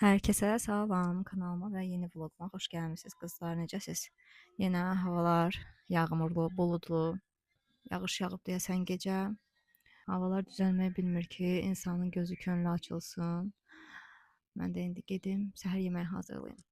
Herkese salam, kanalıma və yeni vloguma xoş gəlmisiniz qızlar. Necəsiz? Yenə havalar yağmurlu, buludlu, yağış yağıb deyəsən gecə. Havalar düzəlmək bilmir ki, insanın gözü könlü açılsın. Mən də indi gedim səhər yeməyi hazırlayım.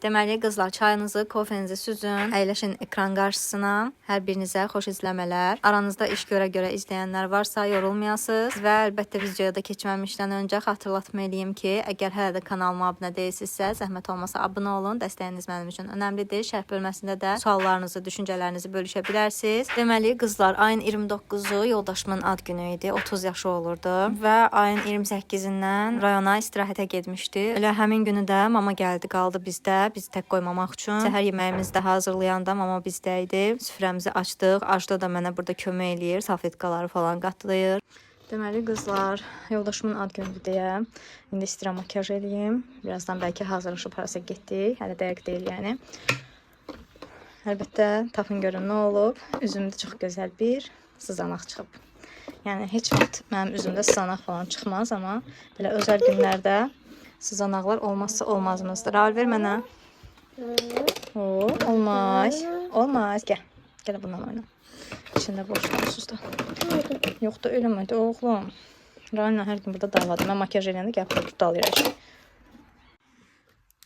Deməli qızlar, çayınızı, kofenizi süzün, əyləşin ekran qarşısına. Hər birinizə xoş izləmələr. Aranızda iş görə izləyənlər varsa yorulmayasınız və əlbəttə videoya da keçməmişdən öncə xatırlatma eləyim ki, əgər hələ də kanalıma abunə deyilsinizsə, zəhmət olmasa abunə olun. Dəstəyiniz mənim üçün önəmlidir. Şərh bölməsində də suallarınızı, düşüncələrinizi bölüşə bilərsiniz. Deməli qızlar, ayın 29-u yoldaşımın ad günü idi. 30 yaşı olurdu və ayın 28-dən rayona istirahətə getmişdi. Elə həmin günü də mama gəldi, qaldı bizdə. Bizi tək qoymamaq üçün. Səhər yeməyimizi də hazırlayanda mama bizdə idi. Süfrəmizi açdıq. Ajda da mənə burada kömək eləyir. Salfetkaları falan qatlayır. Deməli qızlar, yoldaşımın ad günüdür deyə indi istəyirəm makyaj eləyim. Birazdan bəlkə hazırlaşıb harasa getdik. Hələ dəqiq deyil yəni. Əlbəttə tapın görün nə olub. Üzümdə çox gözəl bir sızanaq çıxıb. Yəni heç vaxt mənim üzümdə sızanaq falan çıxmaz, amma belə özəl günlərdə sızanaqlar olmazsa olmazımızdır. Raul ver mənə. Olmaz. Olmaz. Gəl. Gəl bundan oyna. İçində boş qalsız da. Yox da eləmədi oğlum. Raul'la hər gün burada davadır. Mən makyaj eləyəndə gəl tutalıyır.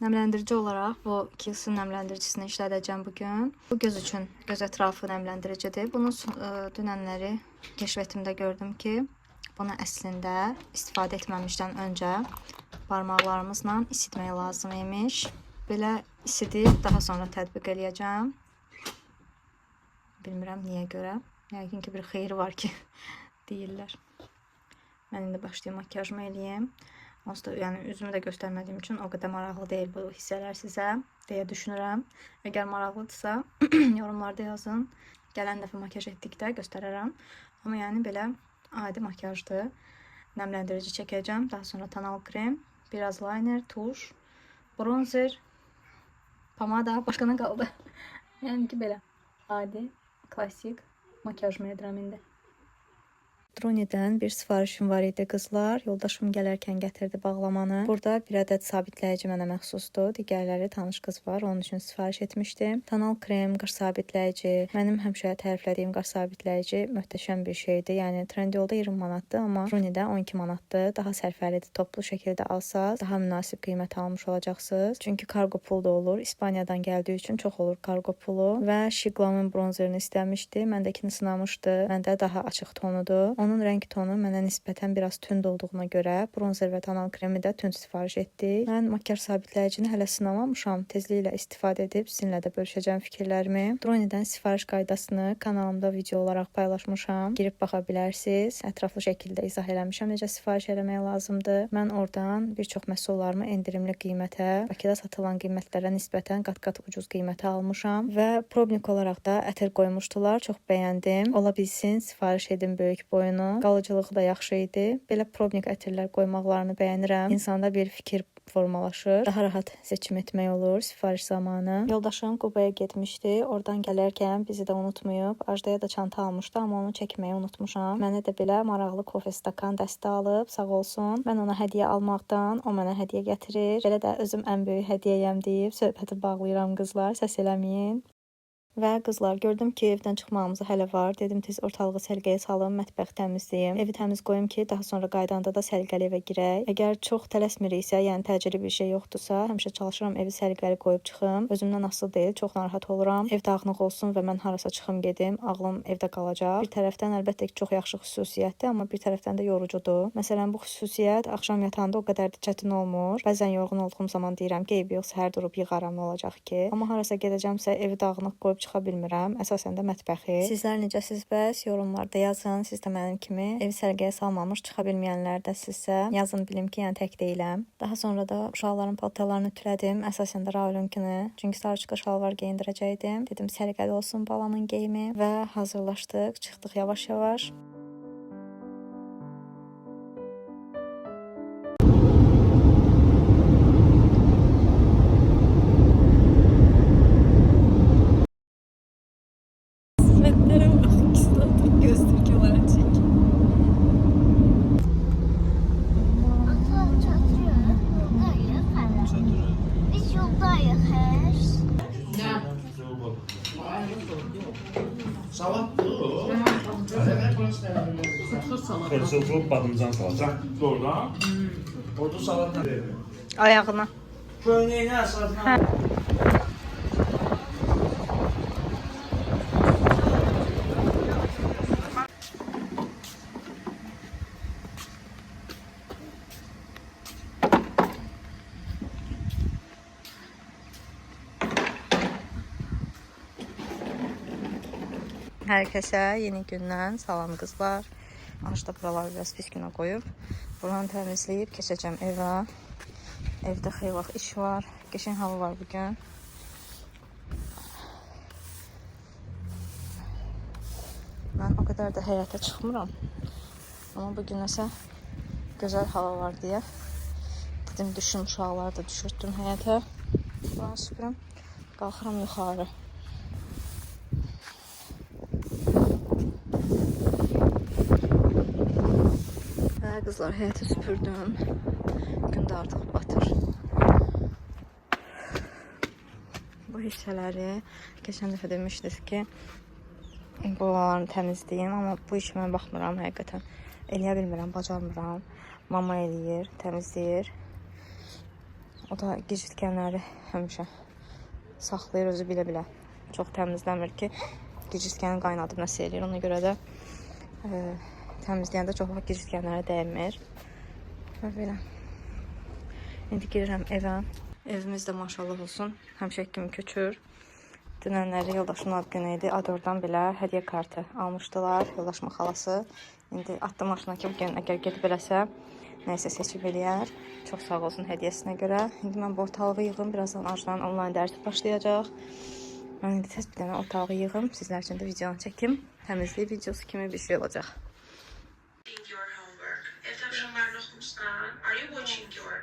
Nəmləndirici olaraq bu 2 su nəmləndiricini işlədəcəm bugün. Bu göz üçün göz ətrafı nəmləndiricidir. Bunu dünənləri keşfətimdə gördüm ki, bunu əslində istifadə etməmişdən öncə barmaqlarımızla isitmək lazım imiş. Belə isidib daha sonra tətbiq eləyəcəm. Bilmirəm niyə görə. Yəqin ki bir xeyri var ki deyirlər. Mən indi başlayım makyajımı eləyim. Onsuz da yəni üzümü də göstərmədiyim üçün o qədər maraqlı deyil bu hissələr sizə deyə düşünürəm. Əgər maraqlıdırsa yorumlarda yazın. Gələn dəfə makyaj etdikdə göstərərəm. Amma yəni belə adi makyajdır. Nəmləndirici çəkəcəm. Daha sonra tonal krem, biraz liner, tuş, bronzer, pomada, başqa nə qaldı? Yəni ki belə adi, klassik makyajımı edirəm indi. Dronidən bir sifarişim var idi qızlar. Yoldaşım gələrkən gətirdi bağlamanı. Burada bir ədəd sabitləyici mənə məxsusdur. Digərləri tanış qız var, onun üçün sifariş etmişdim. Tonal krem, qaş sabitləyici. Mənim həmişə təriflədiyim qaş sabitləyici möhtəşəm bir şeydir. Yəni Trendyolda 20 manatdır, amma Dronidə 12 manatdır. Daha sərfəlidir. Toplu şəkildə alsaz, daha münasib qiymət almış olacaqsınız. Çünki kargo pul da olur. İspaniyadan gəldiyi üçün çox olur kargo pulu. Və Shiglamın bronzerini istəmişdi. Məndəkini sınamışdı. Məndə daha açıq tonudur. Onun rəng tonu mənə nisbətən biraz tünd olduğuna görə bronzer və tonal kremi də tünd sifariş etdik. Mən makyaj sabitləyicini hələ sınamamışam. Tezliklə istifadə edib sizinlə də bölüşəcəm fikirlərimi. Dronidən sifariş qaydasını kanalımda video olaraq paylaşmışam. Girib baxa bilərsiniz. Ətraflı şəkildə izah eləmişəm necə sifariş eləmək lazımdır. Mən oradan bir çox məhsullarımı endirimli qiymətə, Bakıda satılan qiymətlərə nisbətən qat-qat ucuz qiymətə almışam və probnik olaraq da ətir qoymuşdular. Çox bəyəndim. Ola bilsin sifariş edin böyük boyunu. Qalıcılığı da yaxşı idi. Belə probnik ətirlər qoymaqlarını bəyənirəm. İnsanda bir fikir formalaşır. Daha rahat seçim etmək olur sifariş zamanı. Yoldaşım Qubaya getmişdi. Oradan gələrkən bizi də unutmayıb. Ajdaya da çanta almışdı, amma onu çəkməyi unutmuşam. Mənə də belə maraqlı kofe stakan dəstə alıb, sağ olsun. Mən ona hədiyyə almaqdan, o mənə hədiyyə gətirir. Belə də özüm ən böyük hədiyyəyəm deyib söhbəti bağlayıram qızlar. Səs eləməyin. Və qızlar, gördüm ki, evdən çıxmağımıza hələ var. Dedim tez ortalığı səlqəyə salım, mətbəx təmizləyim. Evi təmiz qoyum ki, daha sonra qaydanda da səlqəli evə girək. Əgər çox tələsmiriksə, yəni təcili bir şey yoxdursa, həmişə çalışıram evi səlqəli qoyub çıxım. Özümdən asılı deyil, çox narahat oluram. Ev dağınıq olsun və mən harasa çıxım gedim, ağlım evdə qalacaq. Bir tərəfdən əlbəttə ki, çox yaxşı xüsusiyyətdir, amma bir tərəfdən də yorucudur. Məsələn, bu xüsusiyyət axşam yatanda o qədər də çətin olmur. Bəzən yorğun olduğum zaman deyirəm ki, ev yox, səhər durub yığaram, nə olacaq ki? Amma harasa gedəcəmsə, evi dağınıq qoyub çıxa bilmirəm. Əsasən də mətbəxi. Sizlər necəsiz bəs? Yorumlarda yazın. Siz də mənim kimi evi sərgiyə salmamış çıxa bilməyənlər də sizsə yazın, bilim ki, yəni tək deyiləm. Daha sonra da uşaqların paltarlarını ütülədim. Əsasən də Raulunkini. Çünki sarıçqa şalvar geyindirəcəydim. Dedim sərgəli olsun balamın geyimi və hazırlaşdıq. Çıxdıq yavaş-yavaş. Kırçılçılıq badımcan salacaq. Doğrudan. Orada salat nə verir? Ayağına. Köynəyinə əsasına. Herkese yeni gündən salam qızlar. Açda buraları biraz pis günə qoyub. Buranı təmizləyib keçəcəm evə. Evdə xeyli vaxt iş var. Qəşəng hava var bugün. Mən o qədər də həyata çıxmıram. Amma bugün nəsə gözəl hava var deyə dedim düşüm uşaqları da düşürtdüm həyata. Buranı süpürüm. Qalxıram yuxarı. Kızlar həyəti süpürdüm. Gün də artıq batır. Bu hissələri keçən dəfə demişdiniz ki, buralarını təmizləyim, amma bu işimə baxmıram həqiqətən. Eləyə bilmirəm, bacarmıram. Mama eləyir, təmizləyir. O da gicitkənləri həmişə saxlayır özü bilə-bilə. Çox təmizləmir ki, gicitkəni qaynadıb nəsə eləyir. Ona görə də təmizləyəndə çox vaxt gicitkənlərə dəymir. Və belə. İndi girirəm evə. Evimiz də maşallah olsun. Həmişək kimi köçür. Dünənləri yoldaşımın ad günü idi. A4-dan belə hədiyyə kartı almışdılar. Yoldaşımın xalası. İndi atdı maşına ki, bugün əgər gedib eləsə, nəysə seçib eləyər. Çox sağ olsun hədiyyəsinə görə. İndi mən bu ortalığı yığım. Birazdan Arzudan online dərsi başlayacaq. Mən indi tez bir dənə ortalığı yığım. Sizlər üçün də videonu çəkim. Təmizlik videosu kimi bir şey olacaq. Your homework. Ev tavşanlarını oxumuşsan, are you watching your?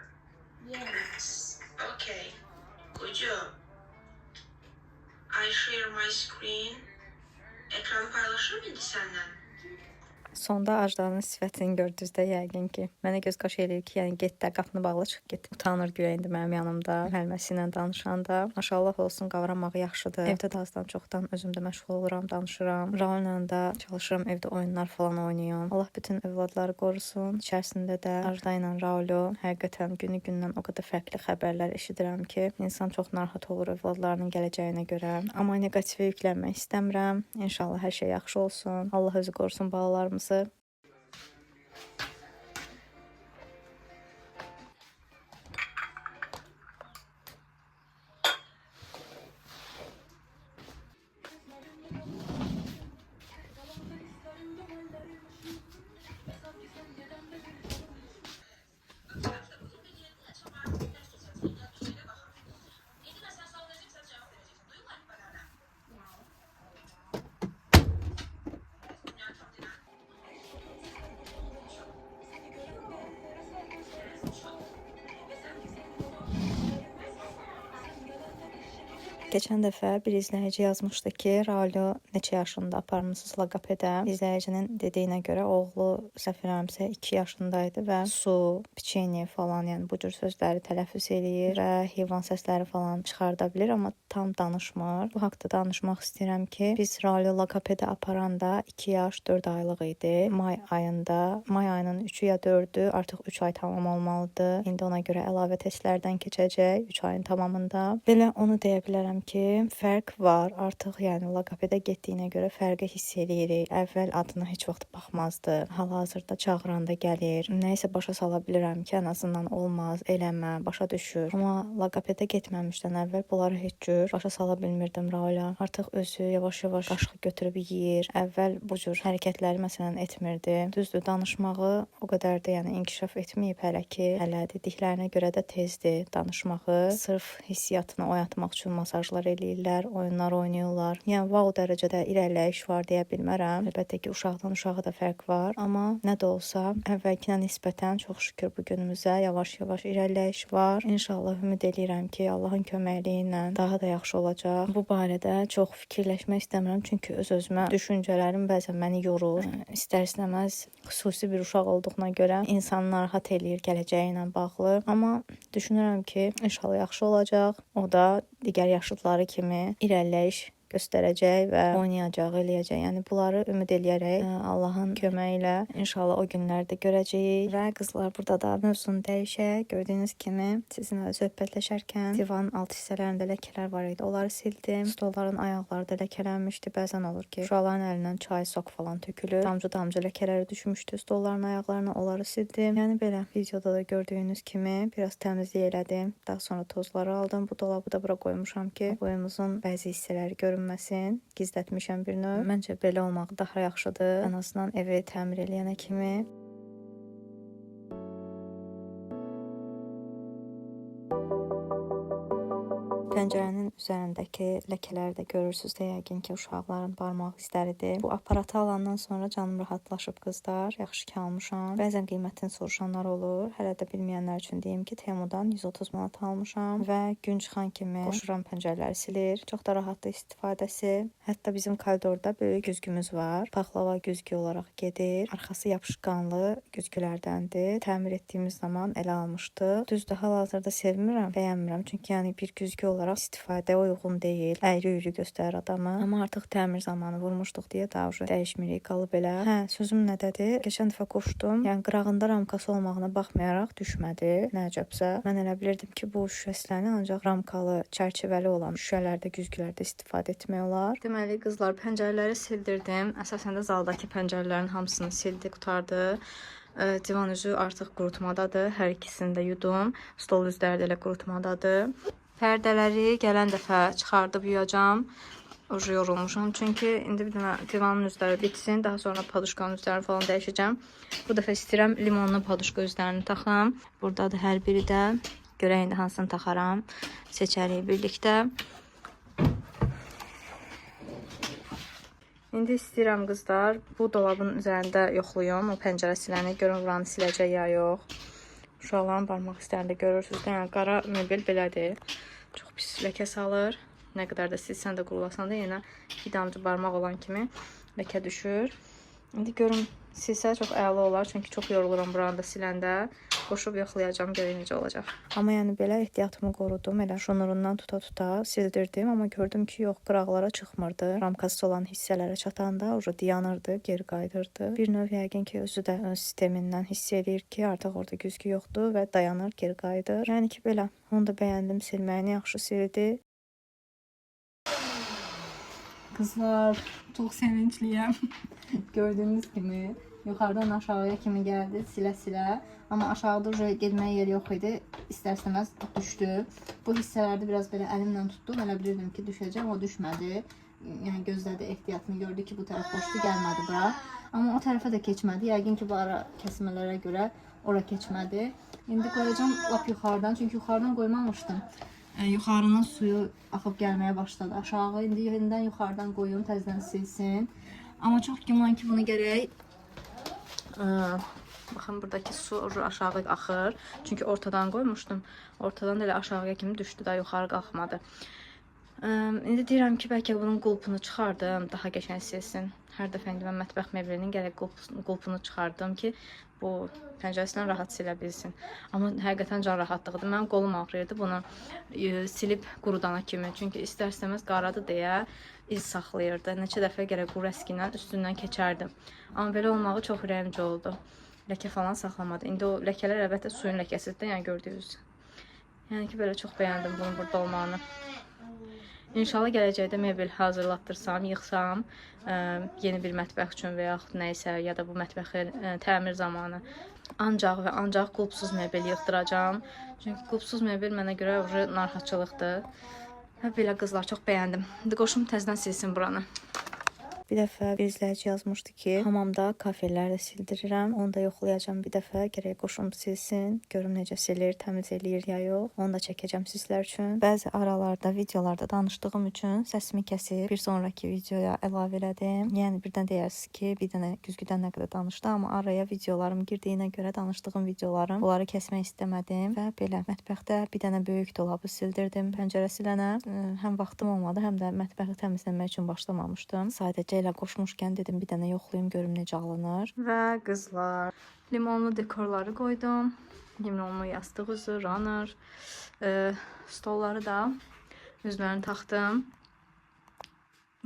Yes. Okay. Good job. I share my screen. Ekranı paylaşır mıydı senden? Sonda Ajdanın sifətini gördünüz də yəqin ki. Mənə göz qaşı eləyir ki, yəni get də qapını bağla çıx get. Utanır güya indi mənim yanımda, müəlliməsi ilə danışanda. Maşallah olsun, qavramağı yaxşıdır. Evdə də azdan çoxdan özüm də məşğul oluram, danışıram. Raul'la da çalışıram, evdə oyunlar falan oynayıram. Allah bütün övladları qorusun. İçərisində də Ajda ilə Raul'u həqiqətən günü-gündən o qədər fərqli xəbərlər eşidirəm ki, insan çox narahat olur övladlarının gələcəyinə görə. Amma neqativə yüklənmək istəmirəm. İnşallah hər şey yaxşı olsun. Allah özü qorusun balalarımızı. Keçən dəfə bir izləyici yazmışdı ki, Raul'u neçə yaşında aparmısınız loqopedə? İzləyicinin dediyinə görə oğlu səhv eləmirəmsə 2 yaşındaydı və su, piçeni falan, yəni bu cür sözləri tələffüz eləyir və heyvan səsləri falan çıxarda bilir, amma tam danışmır. Bu haqqda danışmaq istəyirəm ki, biz Raul'u loqopedə aparanda 2 yaş 4 aylıq idi. May ayının 3-ü ya 4-ü artıq 3 ay tamam olmalıdır. İndi ona görə əlavə testlərdən keçəcək 3 ayın tamamında. Belə onu deyə bilərəm ki, fərq var. Artıq yəni loqopedə getdiyinə görə fərqi hiss eləyirik. Əvvəl adına heç vaxt baxmazdı. Hal-hazırda çağıranda gəlir. Nəyisə başa sala bilirəm ki, ən azından olmaz, eləmə, başa düşür. Amma loqopedə getməmişdən əvvəl bunları heç cür başa sala bilmirdim Raula. Artıq özü yavaş-yavaş qaşıq götürüb yeyir. Əvvəl bu cür hərəkətləri məsələn etmirdi. Düzdür, danışmağı o qədər də yəni inkişaf etməyib hələ ki. Hələ dediklərinə görə də tezdir danışmağı. Sırf hissiyatını oyatmaq üçün masajlar eləyirlər, oyunlar oynayırlar. Yəni wow dərəcədə irəliləyiş var deyə bilmərəm. Əlbəttə ki, uşaqdan uşağa da fərq var, amma nə də olsa əvvəlkinə nisbətən çox şükür bu günümüzə yavaş-yavaş irəliləyiş var. İnşallah ümid eləyirəm ki, Allahın köməkliyi ilə daha da yaxşı olacaq. Bu barədə çox fikirləşmək istəmirəm, çünki öz-özümə düşüncələrim bəzən məni yorur. İstər-istəməz xüsusi bir uşaq olduğuna görə insanı narahat eləyir gələcəyi ilə bağlı. Amma düşünürəm ki, inşallah yaxşı olacaq. O da digər yaşıdları kimi irəliləyiş göstərəcək və oynayacaq, eləyəcək. Yəni bunları ümid eləyərək Allahın köməyi ilə inşallah o günlərdə görəcəyik. Və qızlar, burada da mövzunu dəyişək. Gördüyünüz kimi sizinlə söhbətləşərkən divanın alt hissələrində ləkələr var idi. Onları sildim. Stolların ayaqları da ləkələnmişdi. Bəzən olur ki, uşaqların əlindən çay, sok falan tökülür. Damcı ləkələri düşmüşdü stolların ayaqlarına. Onları sildim. Yəni belə videoda da gördüyünüz kimi biraz təmizlik elədim. Daha sonra tozları aldım. Bu dolabı da bura qoymuşam ki, boyumuzun bəzi hissələri görünməsin. Gizlətmişəm bir növ. Məncə belə olmaq daha yaxşıdır. Ən azından evi təmir eləyənə kimi. Pəncərənin üzərindəki ləkələri də görürsüz də yəqin ki, uşaqların barmaq izləridir. Bu aparatı alandan sonra canım rahatlaşıb qızlar. Yaxşı ki almışam. Bəzən qiymətini soruşanlar olur. Hələ də bilməyənlər üçün deyim ki, Temudan 130 manat almışam və gün çıxan kimi qoşuram pəncərələri silir. Çox da rahatdır istifadəsi. Hətta bizim koridorda böyük güzgümüz var. Paxlava güzgü olaraq gedir. Arxası yapışqanlı güzgülərdəndir. Təmir etdiyimiz zaman elə almışdıq. Düzdür, hal-hazırda sevmirəm, bəyənmirəm. Çünki yəni bir güzgü olaraq istifadəyə uyğun deyil. Əyri-üyrü göstərir adamı. Amma artıq təmir zamanı vurmuşduq deyə daha dəyişmirik, qalıb elə. Hə, sözüm nədədir? Keçən dəfə qoşdum. Yəni qırağında ramkası olmağına baxmayaraq düşmədi. Nəcəbsə. Mən elə bilirdim ki, bu şüşəsini ancaq ramkalı, çərçivəli olan şüşələrdə, güzgülərdə istifadə etmək olar. Deməli, qızlar, pəncərələri sildirdim. Əsasən də zaldakı pəncərələrin hamısını sildi, qurtardı. Divan üzü artıq qurutmadadır. Hər ikisini də yudum. Stol üzləri də elə qurutmadadır. Pərdələri gələn dəfə çıxardıb yuyacam. Ucu yorulmuşam. Çünki indi bir dənə divanın üzləri bitsin. Daha sonra paduşkanın üzlərini falan dəyişəcəm. Bu dəfə istəyirəm limonlu paduşka üzlərini taxam. Buradadır hər biri də. Görək indi hansını taxaram. Seçərik birlikdə. İndi istəyirəm qızlar, bu dolabın üzərində yoxluyum. O pəncərə siləni, görün buranı siləcək ya yox. Uşaqların barmaq izlərində görürsünüz. Yəni qara mebel belədir. Çox pis ləkə salır. Nə qədər də silsən də qurulasan da yenə damcı barmaq olan kimi ləkə düşür. İndi görün silsə çox əla olar. Çünki çox yoruluram buranı da siləndə. Qoşub yoxlayacağam, görək necə olacaq. Amma yəni belə ehtiyatımı qorudum. Elə şunurundan tuta-tuta sildirdim. Amma gördüm ki, yox, qıraqlara çıxmırdı. Ramkası olan hissələrə çatanda ucu dayanırdı, geri qaydırdı. Bir növ yəqin ki, özü də öz sistemindən hiss edir ki, artıq orada güzgü yoxdur və dayanır, geri qayıdır. Yəni ki, belə. Onu da bəyəndim, silməyini yaxşı sildi. Qızlar, çox sevincliyəm. Gördüyünüz kimi yuxarıdan aşağıya kimi gəldi, silə-silə. Amma aşağıda getməyə yer yox idi. İstər-istəməz düşdü. Bu hissələrdə biraz belə əlimlə tutdum. Elə bilirdim ki, düşəcək, o düşmədi. Yəni gözlədi, ehtiyatını gördü ki, bu tərəf boşdu, gəlmədi bura. Amma o tərəfə də keçmədi. Yəqin ki, bu ara kəsmələrə görə ora keçmədi. İndi qoyacağım lap yuxarıdan. Çünki yuxarıdan qoymamışdım. Yuxarının suyu axıb gəlməyə başladı. Aşağı indi yerindən yuxarıdan qoyum, təzədən silsin. Amma çox güman ki, bunu gərək baxın, buradakı su aşağı axır. Çünki ortadan qoymuşdum. Ortadan da elə aşağıya kimi düşdü da, yuxarı qalxmadı. İndi deyirəm ki, bəlkə bunun qulpunu çıxardım, daha qəşəng silsin. Hər dəfə indi mən mətbəx mebelinin gərək qulpunu çıxardım ki, bu pəncərəsindən rahat silə bilsin. Amma həqiqətən can rahatlıqdır. Mənim qolum ağrıyırdı bunu silib qurudana kimi. Çünki istər-istəməz qaradır deyə iz saxlayırdı. Neçə dəfə gərək quru əski ilə üstündən keçərdim. Amma belə olmağı çox ürəyimcə oldu. Ləkə falan saxlamadı. İndi o ləkələr əlbəttə suyun ləkəsidir, yəni gördüyünüz. Yəni ki, belə çox bəyəndim bunun burada olmağını. İnşallah gələcəkdə mebel hazırlatdırsam, yıxsam, yeni bir mətbəx üçün və yaxud nəysə, ya da bu mətbəxi təmir zamanı ancaq və ancaq qulpsuz mebel yıxdıracam. Çünki qulpsuz mebel mənə görə narahatçılıqdır. Və belə qızlar, çox bəyəndim. İndi qoşum təzədən silsin buranı. Bir dəfə bir izləyici yazmışdı ki, hamamda kafelləri də sildirirəm. Onu da yoxlayacağım bir dəfə. Gərək qoşum silsin. Görüm necə silir, təmiz eləyir ya yox. Onu da çəkəcəm sizlər üçün. Bəzi aralarda, videolarda danışdığım üçün səsimi kəsib bir sonraki videoya əlavə elədim. Yəni birdən deyərsiniz ki, bir dənə güzgüdən nə qədər danışdı, amma araya videolarım girdiyinə görə danışdığım videolarım. Bunları kəsmək istəmədim və belə mətbəxdə bir dənə böyük dolabı sildirdim. Pəncərə silənə həm vaxtım olmadı, həm də mətbəxi təmizləmək üçün başlamamışdım. Sadəcə elə qoşmuşkən dedim bir dənə yoxlayım, görüm necə alınır. Və qızlar, limonlu dekorları qoydum. Limonlu yastıq üzü, runner. Stolları da üzlərini taxdım.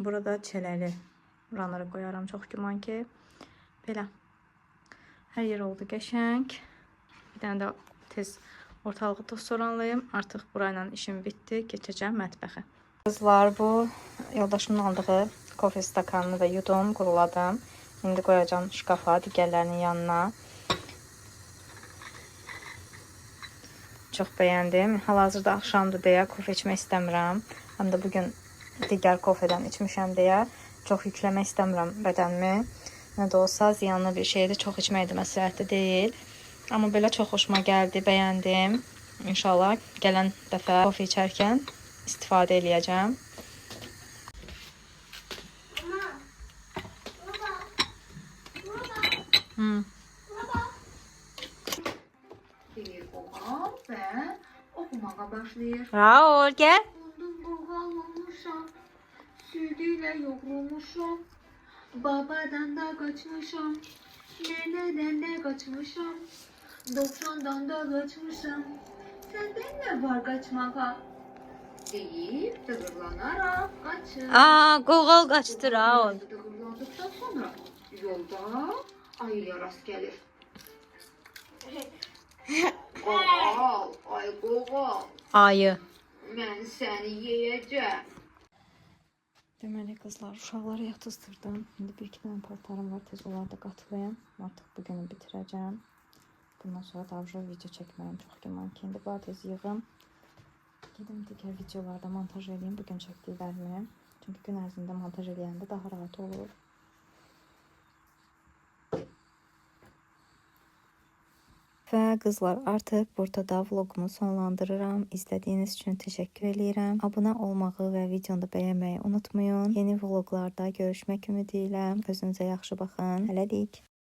Burada çələli runnerı qoyaram çox güman ki. Belə. Hər yer oldu qəşəng. Bir dənə də tez ortalığı toz soranlayım. Artıq burayla işim bitdi. Keçəcəm mətbəxə. Kızlar, bu yoldaşımın aldığı kofe stakanını da yudum, quruladım. İndi qoyacağım şkafa, digərlərinin yanına. Çox bəyəndim. Hal-hazırda axşamdır deyə kofe içmək istəmirəm. Həm də bugün digər kofedən içmişəm deyə çox yükləmək istəmirəm bədənimi. Nə də olsa ziyanlı bir şeydir. Çox içmək də məsləhətli deyil. Amma belə çox xoşuma gəldi, bəyəndim. İnşallah gələn dəfə kofe içərkən istifadə eləyəcəm. Ve okumaya başlayır. Raul, gəl. Bundan burğanlamışam, südüyle yoğrulmuşam, babadan da kaçmışam, neneden de kaçmışam, doksandan da kaçmışam. Senden ne var kaçmaka? Deyip tıgırlanarak kaçır. Google qaçdı Raul. Tıgırlandıktan sonra yolda ayıya rast gelir. Gogal, ay gogal. Ayı. Mən səni yeyəcəm. Deməli qızlar, uşaqları yatızdırdım. İndi bir iki dənə paltarım var, tez onları da qatlayım. Artıq bugünü bitirəcəm. Bundan sonra da video çəkməyim çox güman ki. İndi bu tez yığım. Gedim digər videolarda montaj edeyim bugün çəkdiklərimi. Çünki gün ərzində montaj edəndə daha rahat olur. Və qızlar, artıq burada da vlogumu sonlandırıram. İzlədiyiniz üçün təşəkkür edirəm. Abunə olmağı və videonu da bəyənməyi unutmayın. Yeni vloqlarda görüşmək ümidi ilə. Özünüzə yaxşı baxın. Hələlik.